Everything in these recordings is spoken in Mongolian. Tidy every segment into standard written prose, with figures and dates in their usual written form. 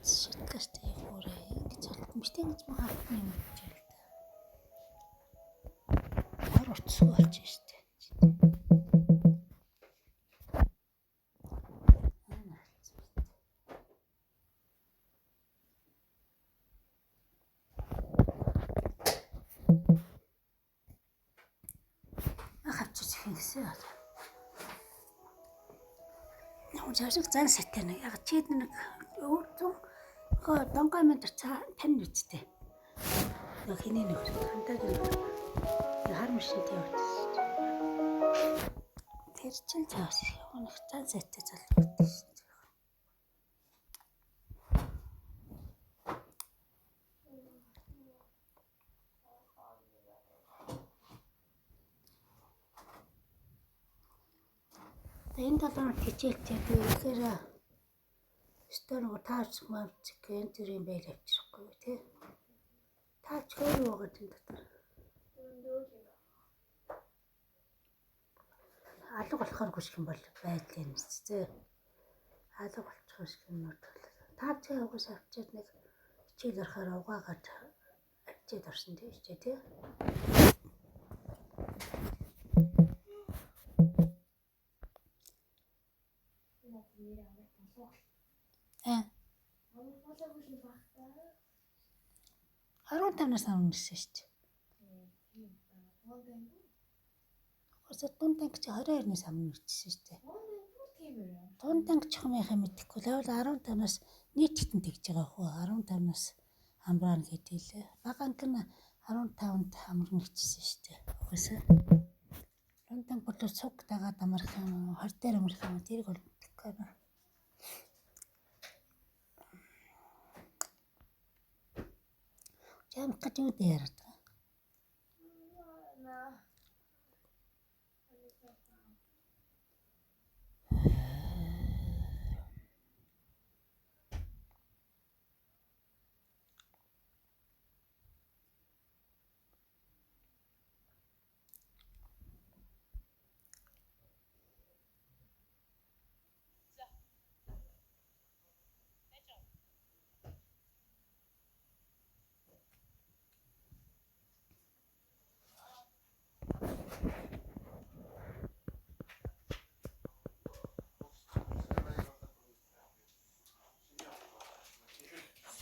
Шитгэстэй хөрөө ингэж хатмжтэй гэж махны юм гэж л да. Гар утсгүй болж штэ. Хавчиж хийсэн. Жашиг зан сэтэн яг чид нэг өөртөө донгой мэд цаа тань үсттэй. Яг хинээ нэг хантаг хар машинтай явчихсан. Тэр чинь цаас нэг зан сэтэ залгуулдаг шин. Энэ талаар хичээлтэй тэгэхээр стор таарч мавч гэн тэр юм байл авчихгүй тий. Таач хөр байгаа тийм дотор. Алга болохоор гүших юм бол байдал юм зү. Алга болчих шиг юм уу. Таач яваас авчиад нэг хичээл орохоор угаагаад авчиад орсон тий хичээ тий. Харин танаас авчихсан шүү дээ. Осод тун танк чи 22-наас авчихсан шүү дээ. Дундаа чухамынхаа мэдэхгүй л 15-наас нийтдэн тэгж байгаа хөө 15-наас амраана гэдэг лээ. Баганг нь 15-нд амрна гэжсэн шүү дээ. Угаасаа. Дундаа бодвол цуг дагаад амрах юм, 20 дээр амрах юм тэрийг бол мэдэхгүй байна. Ямах гэж юу дээр яриад байгаа.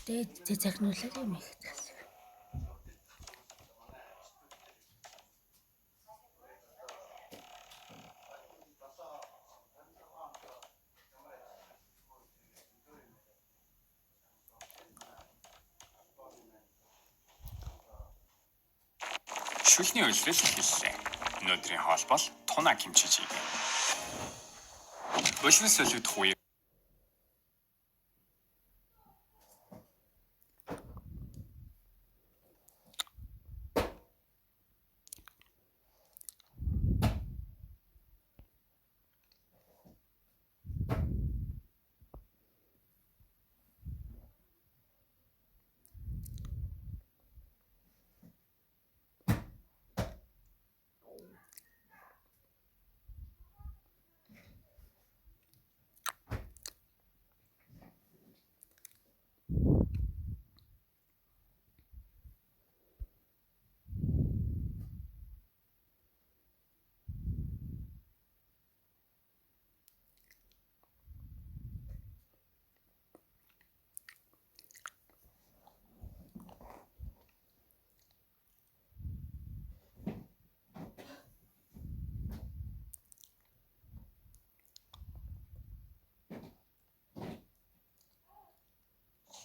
Дээд захинулаад юм их гэсэн. Шүлний үйлрэл хэллээ. Өнөөдрийн хоол бол туна кимчижиг. Өшнө солигдох үе.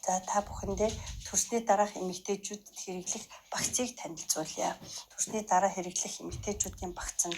За та бүхэндээ төрсний дараах эмэгтэйчүүдэд хэрэглэх багцыг танилцуулъя. Төрсний дараа хэрэглэх эмэгтэйчүүдийн багц нь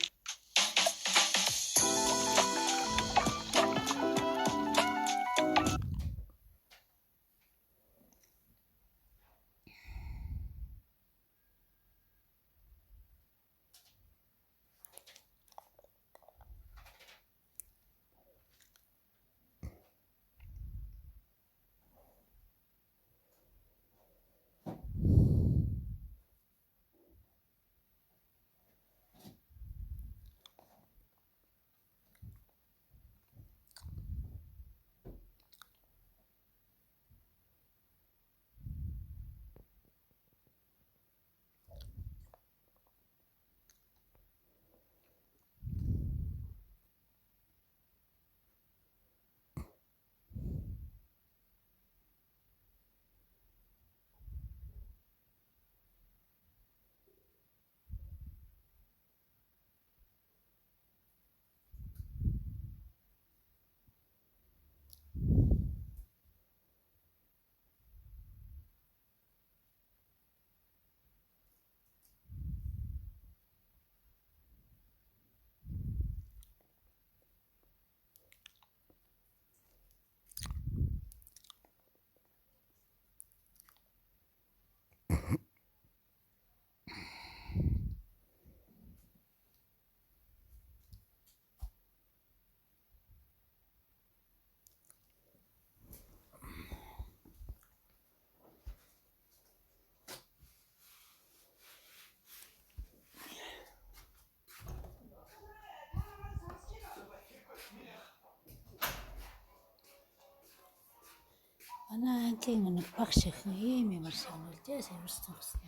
Манай ангийн нэг багш ихэн ийм ямар шагнуулдээ самарсан гэсэн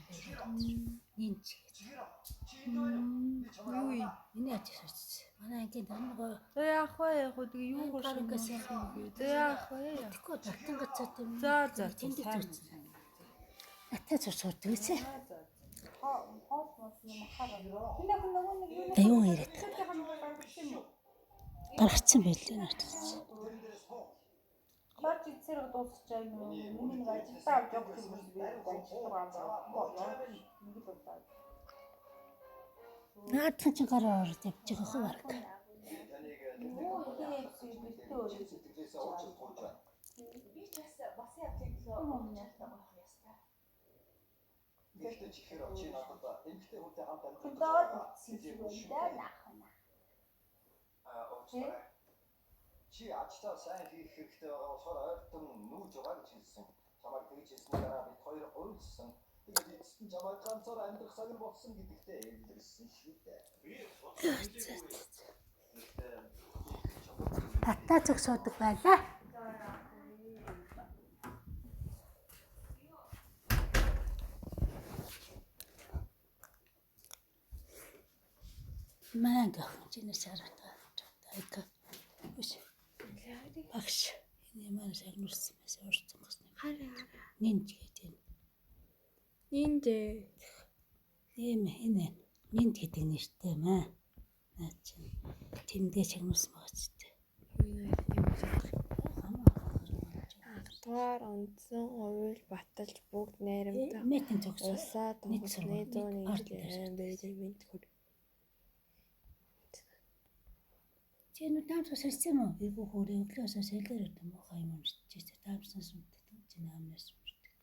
юм. Нинч гэж. Юу юм? Миний аж шаарч. Манай ангийн дангаа За яах вэ? Яг үгүй юу гурсан гэсэн юм бэ? За яах вэ? тэгэхгүй татан гацаад юм. За тэнд ирсэн. Атаа цуцууд үзье. Юу яриад. гаргацсан байлээ наад. Бач эцэрэг дуусчаа юм. Миний нэг ажилдаа авч явах юм биш би ажиллах байгаа. Ингээд удаа. Наадхан чи гараа орж явж байгаа хөө баг. Чи ажилдаа сайн хийх хэрэгтэй байгаа болохоор ойртон нүүж байгаа гэж хэлсэн. Чамайг тэгж хэлсэн дараа бид хоёр уйлсан. Тэгээд эцэст нь чамайг ганцаар амьдрах цаг болсон гэдэгтээ илэрсэн шүү дээ. Татаа зүг суудаг байлаа. Манга чинээс хараад тайка. Үс. Багш. Энэ маань яг нүрсэн мэс уурсан гэсэн. Хараа. Нинж гэдэг юм. Ниндээ. Тийм энэ. Нинж гэдэг нэртэй маа. Наа чинь тэмдгээ чагнуулсан байгаа ч гэдэг. Ардугаар онцон уйл баталж бүгд найрамдах Мэтэн зогсоо. улсаа донгосны зүүн нэгэн бэлэмэнд хүр. Чи нүд таамсаа сэрсэн мө? Эвгүй хөөрэ өглөөсөө сэлээр өдөн мохоо юм уншиж таамсан сүмтэй чи наамнаас уншдаг.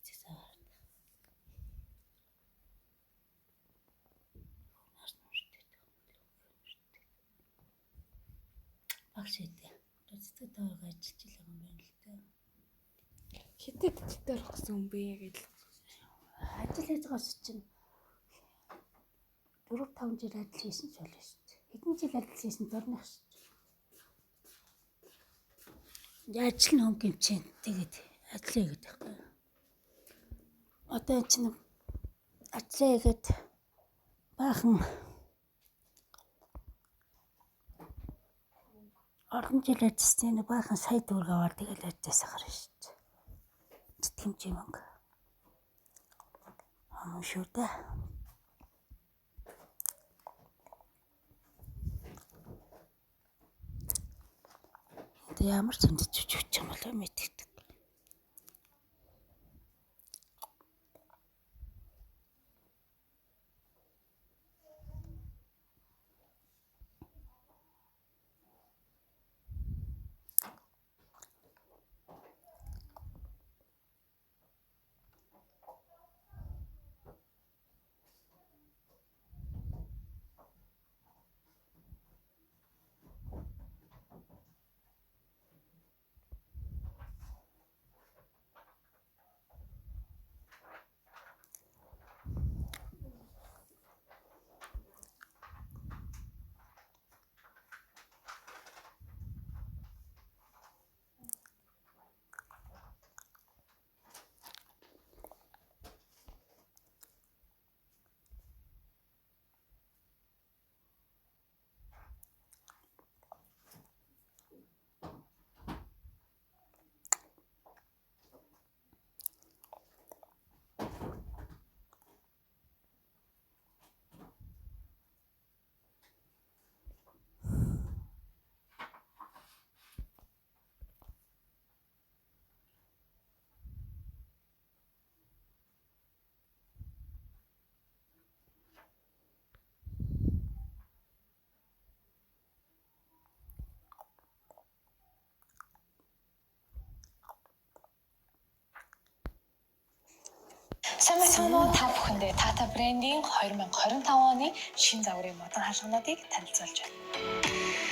Цэсаар. Нас уншдаг. Багш ээ. Тэцтэй таагаа ажиллаж байгаа юм байна л дээ. Хитэд чигтэр өгсөн юм бэ гэж. Ажил хийж байгаас чинь 4-5 жил ажил хийсэн ч болно шүү дээ. Хэдэн жил ажил хийсэн дурнах шүү дээ. Ажил нь хөнгө юм чинь тэгээд ажиллая гэдэг байхгүй. Одоо чинь ажиллая гэдэг баахан орхон жил ажилласан нэг баахан сая төгрөг аваад тэгэл ажилласаа гарна шүү дээ. Тэмцээ мөнгө. Шүү дээ. Тэ ямар зөндөж өчөж юм болоо мэддэг. Сайн байна уу та бүхэндээ Tata брендийн 2025 оны шинэ загварын модон хаалгануудыг танилцуулж байна.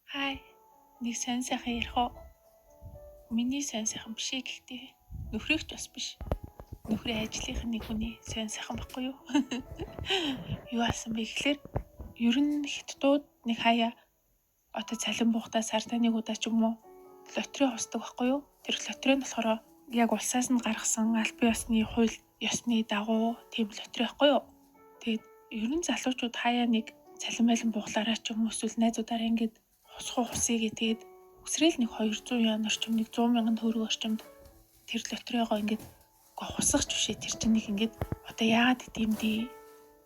Хай. Нэг сонь сайхан ярих уу? Миний сонь сайхан биш ээ гэхдээ нөхрийгч бас биш. Нөхрийн ажлынхан нэг хүний сонь сайхан баггүй юу? Юу асан бэ гэхээр ер нь хятадууд нэг хаяа одоо цалин буухтаа сартаа нэг удаа ч юм уу лотерей хусдаг байхгүй юу? Тэр лотерей нь болохоор яг улсаас нь гаргасан албан ёсны хууль ёсны дагуу тийм лотерей байхгүй юу? Тэгээд ер нь залуучууд хаяа нэг цалин байлан бууглаараа ч юм уу эсвэл найзуудаараа ингээд хусгий тэгээд өсрөөл нэг 200 ян орчим нэг 100 мянган төгрөг орчимд тэр лотерейгоо ингээд хусгахч бишээ тэр чинь нэг ингээд одоо яагаад гэдэм дээ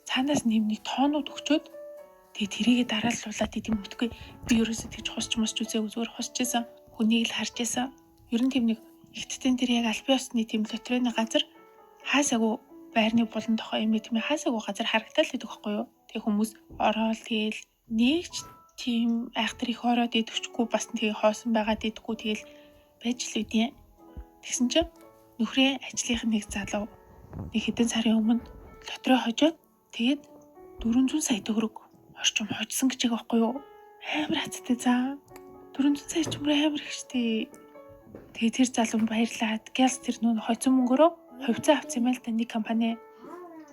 цаанаас нэг тоонууд өгчөөд тэгээд тэрийгэ дарааллуулаад идэм мэдгүй би ерөөсөө тэгж хусч мосч үзээгүй зүгээр хусч исэн хүнийг л харж исэн ер нь тийм нэг хиттэн тэр яг албан ёсны тийм лотерейны газар хаасаагүй байрны булан тохоо юм тийм хаасаагүй газар харагдал гэдэг байхгүй юу тэг хүмүүс ороод тэгэл нэгч тийм айхтар их ороод идэвчгүй бас тэгээ хоосон байгаад идэхгүй тэгэл байж л үдээ тэгсэн чинь нөхрийн ажлынх нэг залуу нэг хэдэн сарын өмнө лотерей хожоод тэгээд 400 сая төгрөг орчим хожсон гэж байгаа байхгүй юу амар хацтай заа 400 сая ч амар их штий тэгээд тэр залуу баярлаад гэлс тэр нөө хоцсон мөнгөөрөө хувьцаа авсан юм л да нэг компани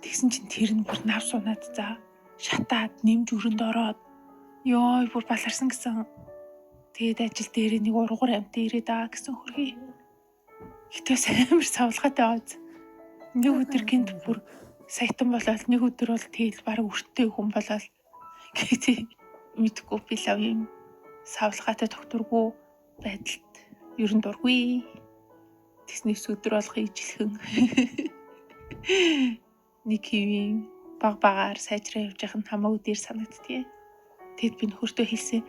тэгсэн чинь тэр нь бүр нав сунаад заа шатаад нэмж өрөнд ороод ёо бүр баларсан гэсэн тэгээд ажил дээр нэг ургуур амтаа ирээд аа гэсэн хөргий хитээс амар савлгаатай бааз нэг өдөр гинт бүр саятан болоод нэг өдөр бол тэгэл баг өрттэй хүн болоод гэдэг мэдгүй би лав юм савлгаатай тогтургүй байдалд ер нь дургүй тэгснээс өдөр болгоо ижилхэн нэг хэвийн багаар сайжраа явж байхад хамаагүй дээр санагдтiin. Тэгэд би нөхөртөө хэлсэн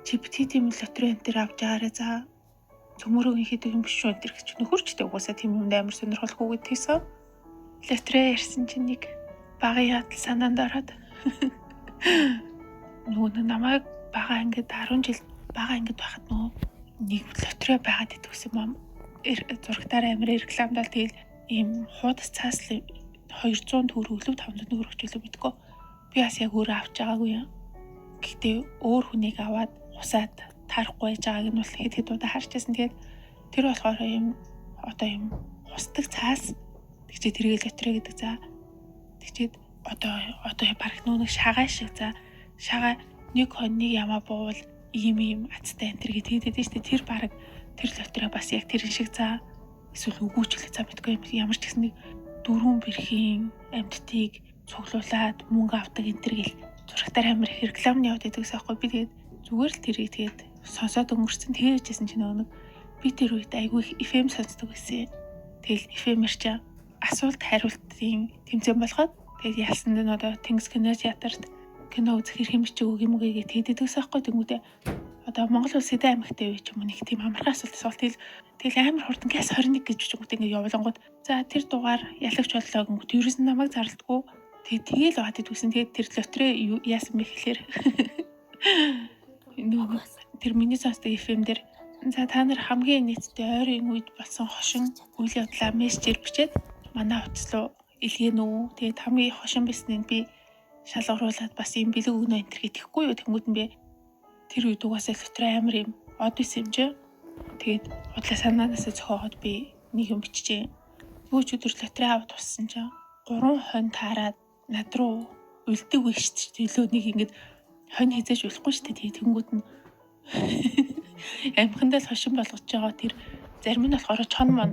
чи бити тийм лотерей энэ төр авч байгаарай за цөмөрөө хийдэг юм биш үү энэ гэж нөхөрчтэй угаасаа тийм юмд амар сонирхолгүй гэдгийгсэн. Лотерей ярьсан чинь нэг багын ядал санаанд ороод нөгөө намайг бага ингээд 10 жил бага ингээд байхад нөгөө нэг лотерей байгаад идэгсэн мам зурагтаар амар рекламдал тэгэл ийм хуудас цааслын 200 төгрөг өглөө 500 төгрөг ч үлээ мэдгүй би бас яг өөрөө авч байгаагүй юм. Гэхдээ өөр хүнийг аваад хусаад тарахгүй байж байгааг нь бол хэд удаа харчихсан. Тэгээд тэр болохоор юм одоо юм хусдаг цаас тэгчээ тэргээл лотерей гэдэг за тэгчээд одоо баг нүг шагаа шиг за шагаа нэг хоног ямаа буувал ийм азтай энэ төр гэдэг тийм тэр баг тэр лотерей бас яг тэр шиг за эсвэл үгүй ч хэлээ за мэдгүй ямар ч гэсэн нэг 4 бэрхийн амьтдыг цуглуулад мөнгө авдаг энэ төр гэл зурагтаар амар их рекламны яваад байдагс аахгүй би тэгээд зүгээр л тэрийг тэгээд сонсоод өнгөрсөн тэгээжсэн чинь нэг би тэр үед айгүй FM сонсдог байсан. Тэгэл FM-эр чи асуулт хариултын тэмцээн болгоод тэгээд ялсан нь одоо Тэнгис кино театрт кино үзэх хэрэг юм чи үг юм гээгээ тэгээдэгс аахгүй тэнгүүдээ одоо Монгол улс эдэн аймагтай үе ч юм уу нэг тийм амархан асуулт асуулт тэгэл амар хурдан газ 21 гэж үгтэй ингээ явуулангууд за тэр дугаар ялагч боллоо гингүүд ерөөс нь намайг зарлдаггүй тэгэл аваад идвсэн тэгээд тэр лотерей яасан бэ гэхээр нөгөө тэр миний сонсдог FM дээр за та нар хамгийн нийтдээ ойрын үед болсон хошин үйл явдлаа мессежээр бичээд манай утас руу илгээнэ үү тэгээд хамгийн хошин байсныг би шалгаруулад бас юм бэлэг өгнө энэ гэхгүй юу тэнгууд нь би тэр үед угаасаа лотерей амар юм од исэн юм чи тэгээд худлаа санаанаасаа зохиогоод би нэг юм биччихээ өөч өдөр лотерей аваад туссан чинь 3 хонь таарад над руу үлдэг вэ шүү дээ илүү нэг ингэж хонь хизээж болохгүй шүү дээ тэнгууд нь амхандаа л хошин болгож байгаа тэр зарим нь болохоор чон мон